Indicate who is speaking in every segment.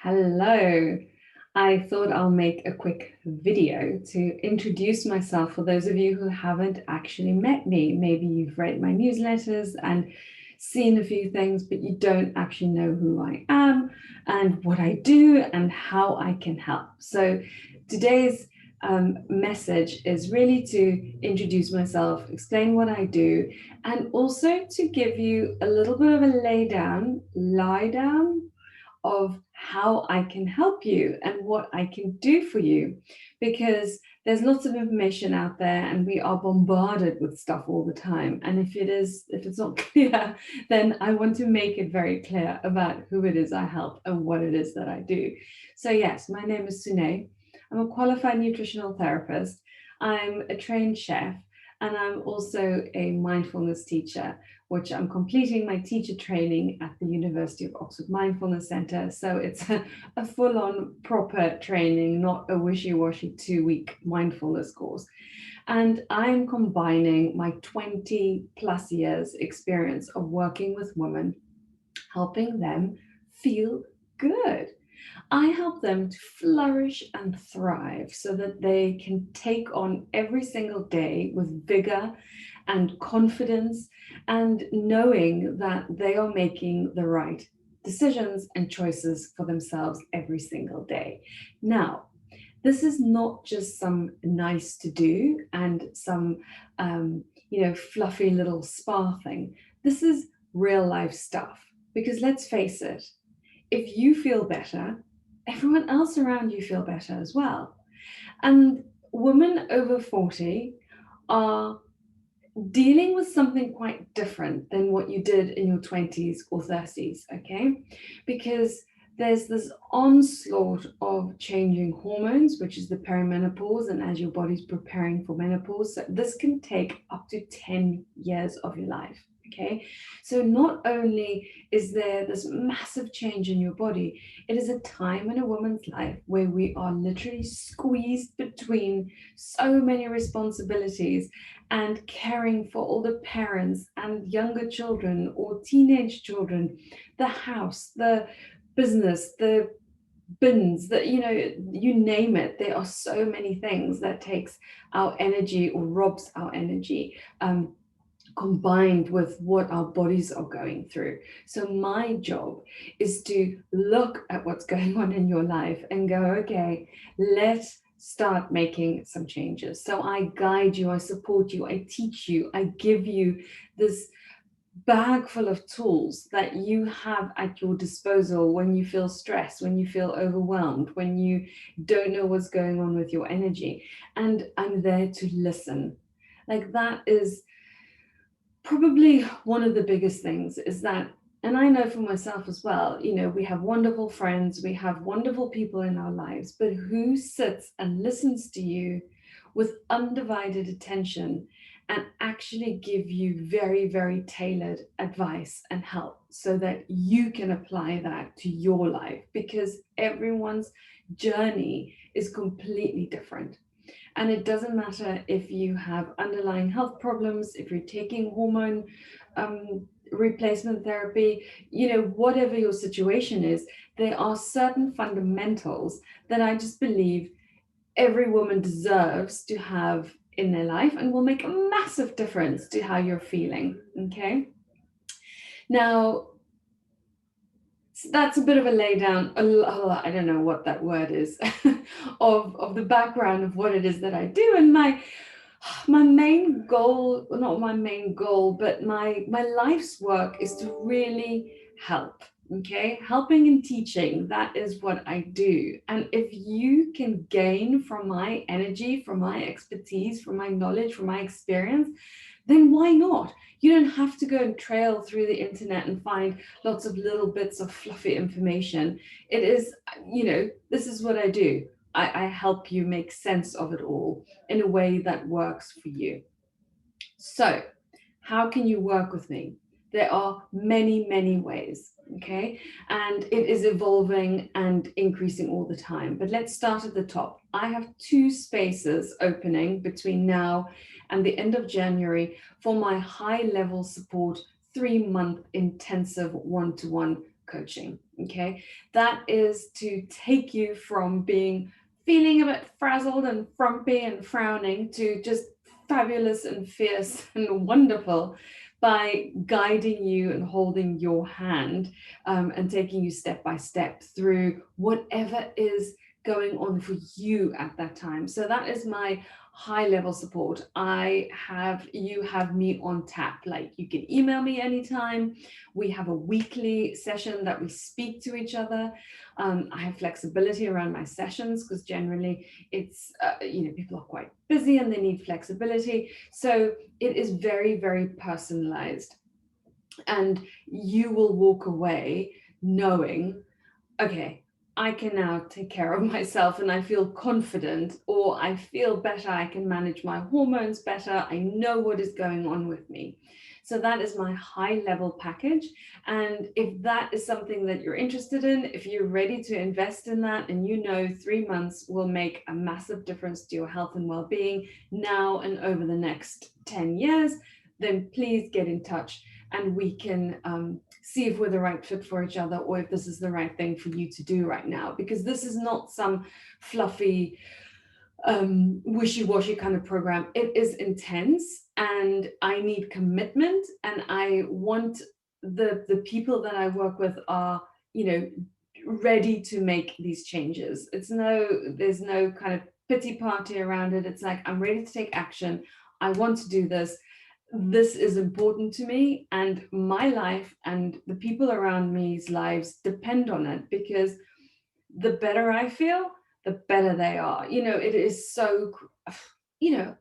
Speaker 1: Hello. I thought I'll make a quick video to introduce myself for those of you who haven't actually met me. Maybe you've read my newsletters and seen a few things, but you don't actually know who I am and what I do and how I can help. So today's message is really to introduce myself, explain what I do, and also to give you a little bit of a lie down of how I can help you and what I can do for you, because there's lots of information out there and we are bombarded with stuff all the time. And if it's not clear, then I want to make it very clear about who it is I help and what it is that I do. So yes, my name is Sune. I'm a qualified nutritional therapist. I'm a trained chef, and I'm also a mindfulness teacher, which I'm completing my teacher training at the University of Oxford Mindfulness Centre. So it's a full-on proper training, not a wishy-washy 2-week mindfulness course. And I'm combining my 20 plus years experience of working with women, helping them feel good. I help them to flourish and thrive so that they can take on every single day with vigor and confidence and knowing that they are making the right decisions and choices for themselves every single day. Now, this is not just some nice to do and some, fluffy little spa thing. This is real life stuff, because let's face it, if you feel better, everyone else around you feel better as well. And women over 40 are dealing with something quite different than what you did in your 20s or 30s, okay? Because there's this onslaught of changing hormones, which is the perimenopause, and as your body's preparing for menopause, so this can take up to 10 years of your life. Okay, so not only is there this massive change in your body, it is a time in a woman's life where we are literally squeezed between so many responsibilities and caring for older parents and younger children or teenage children, the house, the business, the bins, that you name it. There are so many things that takes our energy or robs our energy, combined with what our bodies are going through. So my job is to look at what's going on in your life and go, okay, let's start making some changes. So I guide you, I support you, I teach you, I give you this bag full of tools that you have at your disposal when you feel stressed, when you feel overwhelmed, when you don't know what's going on with your energy. And I'm there to listen. Like, that is probably one of the biggest things, is that, and I know for myself as well, we have wonderful friends, we have wonderful people in our lives, but who sits and listens to you with undivided attention and actually give you very, very tailored advice and help so that you can apply that to your life, because everyone's journey is completely different. And it doesn't matter if you have underlying health problems, if you're taking hormone replacement therapy, whatever your situation is, there are certain fundamentals that I just believe every woman deserves to have in their life and will make a massive difference to how you're feeling. Okay. Now, that's a bit of a lay down, I don't know what that word is, of the background of what it is that I do. And my main goal, not my main goal, but my life's work is to really help. Okay, helping and teaching, that is what I do. And if you can gain from my energy, from my expertise, from my knowledge, from my experience, then why not? You don't have to go and trail through the internet and find lots of little bits of fluffy information. It is, this is what I do. I help you make sense of it all in a way that works for you. So, how can you work with me? There are many, many ways, okay? And it is evolving and increasing all the time. But let's start at the top. I have 2 spaces opening between now and the end of January for my high-level support 3-month intensive one-to-one coaching. Okay, that is to take you from being feeling a bit frazzled and frumpy and frowning to just fabulous and fierce and wonderful by guiding you and holding your hand, and taking you step by step through whatever is going on for you at that time. So that is my high level support. You have me on tap. Like, you can email me anytime. We have a weekly session that we speak to each other. I have flexibility around my sessions because generally it's, people are quite busy and they need flexibility. So it is very, very personalized. And you will walk away knowing, okay, I can now take care of myself and I feel confident, or I feel better, I can manage my hormones better, I know what is going on with me. So that is my high level package. And if that is something that you're interested in, if you're ready to invest in that, and 3 months will make a massive difference to your health and well-being now and over the next 10 years, then please get in touch and we can see if we're the right fit for each other, or if this is the right thing for you to do right now. Because this is not some fluffy, wishy-washy kind of program. It is intense and I need commitment, and I want the people that I work with are, ready to make these changes. There's no kind of pity party around it. It's like, I'm ready to take action. I want to do this. This is important to me, and my life and the people around me's lives depend on it, because the better I feel, the better they are. It is so,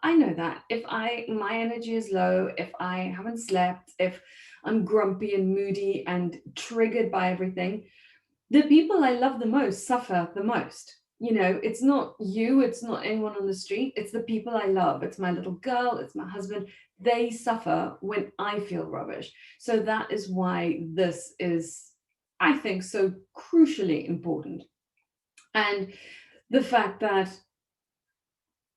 Speaker 1: I know that if my energy is low, if I haven't slept, if I'm grumpy and moody and triggered by everything, the people I love the most suffer the most. It's not you, it's not anyone on the street, it's the people I love. It's my little girl, it's my husband. They suffer when I feel rubbish. So that is why this is, I think, so crucially important. And the fact that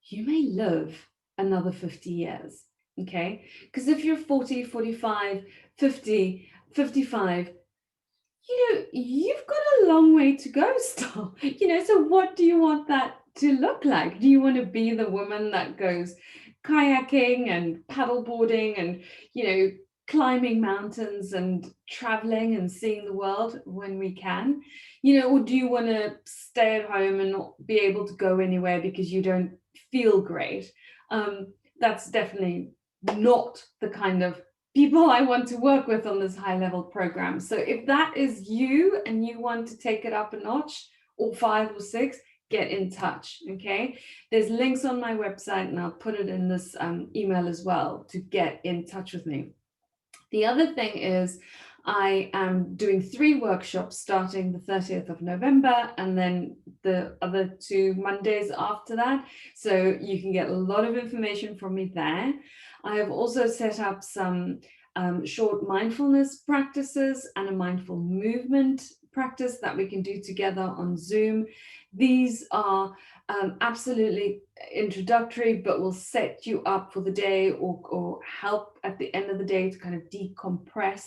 Speaker 1: you may live another 50 years, okay? Because if you're 40, 45, 50, 55, you've got a long way to go still. So what do you want that to look like? Do you want to be the woman that goes kayaking and paddleboarding and, climbing mountains and traveling and seeing the world when we can? Or do you want to stay at home and not be able to go anywhere because you don't feel great? That's definitely not the kind of people I want to work with on this high level program. So if that is you and you want to take it up a notch, or 5 or 6, get in touch. Okay, there's links on my website and I'll put it in this email as well to get in touch with me. The other thing is, I am doing 3 workshops starting the 30th of November and then the other 2 Mondays after that. So you can get a lot of information from me there. I have also set up some short mindfulness practices and a mindful movement practice that we can do together on Zoom. These are absolutely introductory, but will set you up for the day, or help at the end of the day to kind of decompress.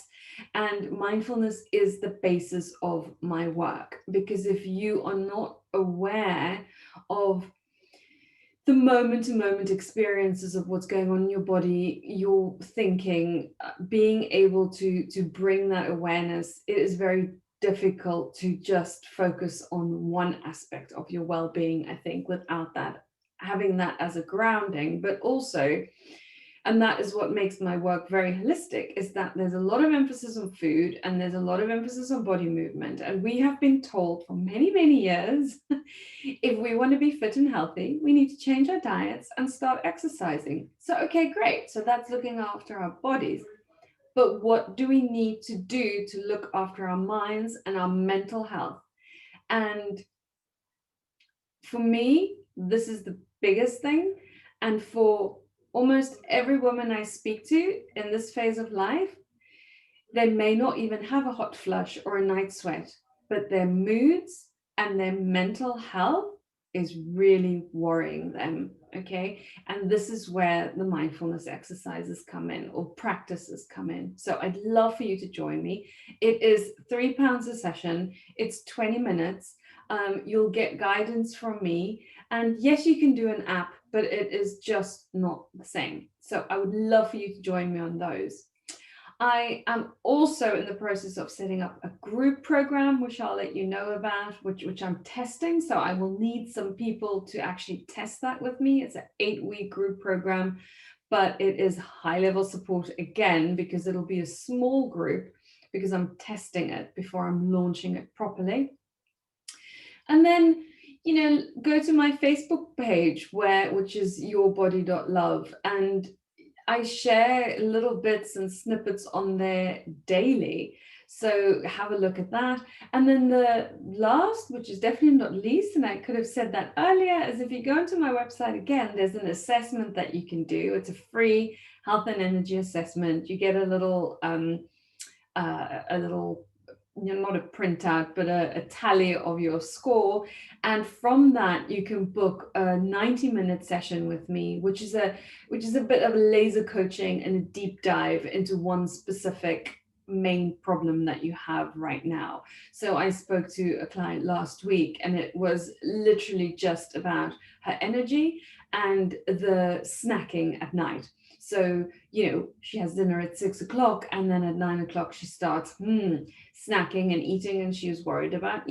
Speaker 1: And mindfulness is the basis of my work, because if you are not aware of the moment-to-moment experiences of what's going on in your body, your thinking, being able to bring that awareness, it is very difficult to just focus on one aspect of your well-being, I think, without that, having that as a grounding. But also, and that is what makes my work very holistic, is that there's a lot of emphasis on food and there's a lot of emphasis on body movement. And we have been told for many, many years, if we want to be fit and healthy, we need to change our diets and start exercising. So, okay, great. So that's looking after our bodies. But what do we need to do to look after our minds and our mental health? And for me, this is the biggest thing. And for almost every woman I speak to in this phase of life, they may not even have a hot flush or a night sweat, but their moods and their mental health is really worrying them. Okay. And this is where the mindfulness exercises come in, or practices come in. So I'd love for you to join me. It is £3 a session. It's 20 minutes. You'll get guidance from me. And yes, you can do an app, but it is just not the same. So I would love for you to join me on those. I am also in the process of setting up a group program, which I'll let you know about, which I'm testing. So I will need some people to actually test that with me. It's an 8-week group program, but it is high level support again, because it'll be a small group, because I'm testing it before I'm launching it properly. And then, go to my Facebook page, which is yourbody.love, and I share little bits and snippets on there daily. So have a look at that. And then the last, which is definitely not least, and I could have said that earlier, is if you go into my website again, there's an assessment that you can do. It's a free health and energy assessment. You get a little not a printout, but a tally of your score. And from that, you can book a 90-minute session with me, which is a bit of laser coaching and a deep dive into one specific main problem that you have right now. So I spoke to a client last week, and it was literally just about her energy and the snacking at night. So, she has dinner at 6 o'clock, and then at 9 o'clock she starts snacking and eating, and she was worried about,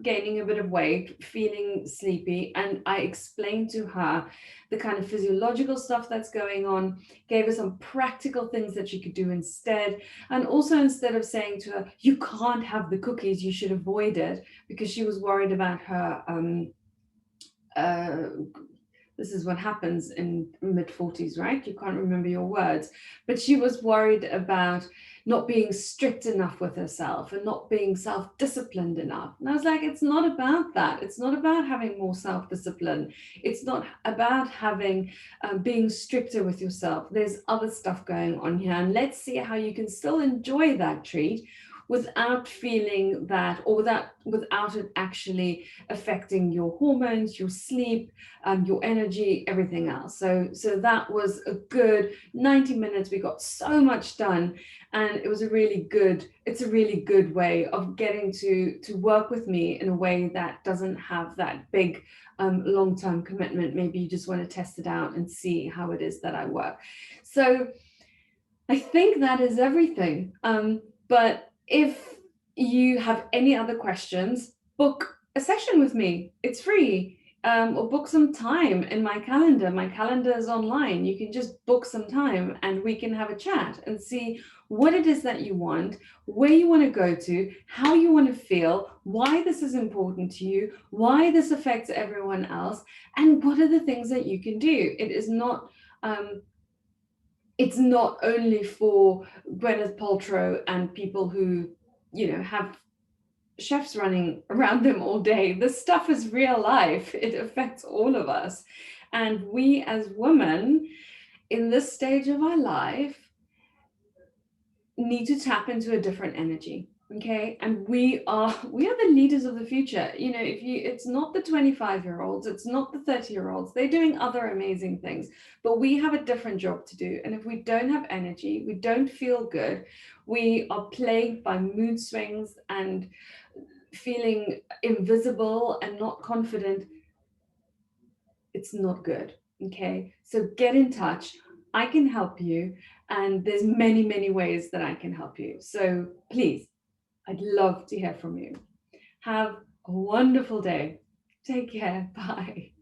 Speaker 1: gaining a bit of weight, feeling sleepy. And I explained to her the kind of physiological stuff that's going on, gave her some practical things that she could do instead. And also, instead of saying to her, you can't have the cookies, you should avoid it, because she was worried about her this is what happens in mid-40s, right? You can't remember your words. But she was worried about not being strict enough with herself and not being self-disciplined enough. And I was like, it's not about that. It's not about having more self-discipline. It's not about having being stricter with yourself. There's other stuff going on here. And let's see how you can still enjoy that treat without feeling that, or without it actually affecting your hormones, your sleep, your energy, everything else. So that was a good 90 minutes. We got so much done, and it's a really good way of getting to work with me in a way that doesn't have that big long-term commitment. Maybe you just want to test it out and see how it is that I work. So I think that is everything. But if you have any other questions, book a session with me. It's free. Or book some time in my calendar. My calendar is online. You can just book some time, and we can have a chat and see what it is that you want, where you want to go to, how you want to feel, why this is important to you, why this affects everyone else, and what are the things that you can do. It's not only for Gwyneth Paltrow and people who, have chefs running around them all day. This stuff is real life. It affects all of us. And we as women in this stage of our life need to tap into a different energy. Okay. And we are the leaders of the future. It's not the 25-year-olds, it's not the 30-year-olds. They're doing other amazing things, but we have a different job to do. And if we don't have energy, we don't feel good, we are plagued by mood swings and feeling invisible and not confident, it's not good. Okay. So get in touch. I can help you. And there's many, many ways that I can help you. So please, I'd love to hear from you. Have a wonderful day. Take care. Bye.